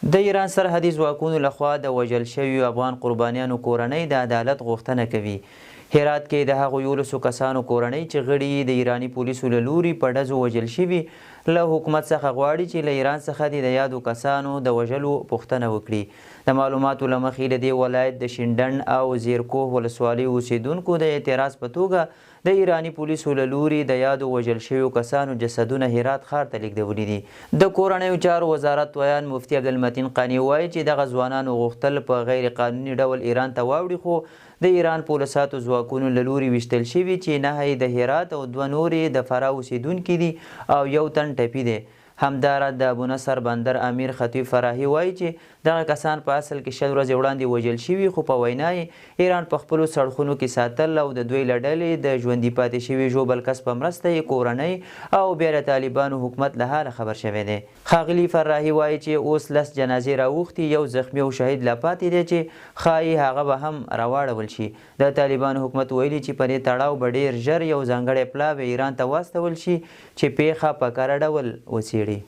د ایران سرحدي ځواکونو لخوا د وژل شویو افغان قربانیانو کورنۍ د عدالت غوښتنه کوي. هرات کې د هغو 11 کسانو کورنۍ چې غړي د ایراني پولیسو له لوري په ډزو وژل شوي له حکومت څخه غواړي چې له ایران څخه د یادو کسانو د وژلو پوښتنه وکړي. د معلوماتو له مخې له دې ولایت د شینډنډ او زیرکوه ولسوالیو اوسیدونکو د اعتراض په توګه د ایراني پولیسو له لوري د یادو وژل شویو کسانو جسدونه هرات ښار ته لیږدولي دي. د کورنیو چارو وزارت ویان مفتي عبدالمتین قانی وایي چې دغه ځوانانو غوښتل په غیر قانوني ډول ایران ته واوړي، خو د ایران پولیساتو ځواکونو له لوري ویشتل شوي چې 9 د هرات او 2 نورې د فراه اوسیدونکي دي او 1 تن ټپي دی. همداره د ابونصر بندر امیر خطیب فراهي وایي چې دغه کسان په اصل کې 100 ورځې وړاندې وژل شوي، خو په وینا یې ایران په خپلو سړکونو کې ساتل او د دوی له ډلې د ژوندي پاتې شوي ژوبل کس په مرسته یې کورنۍ او بیا د طالبانو حکومت له حاله خبر شوی دی. ښاغلي فراهي وایي چې اوس 10 جنازې راوښتي، 1 زخمي او شهید لا پاتې دی چې ښایي هغه به هم راواړول شي. د طالبانو حکومت ویلي چې په دې تړاو به ډیر ژر یو ځانګړی پلاوی ایران ته واستول شي چې پیښه په کره ډول وڅیړي.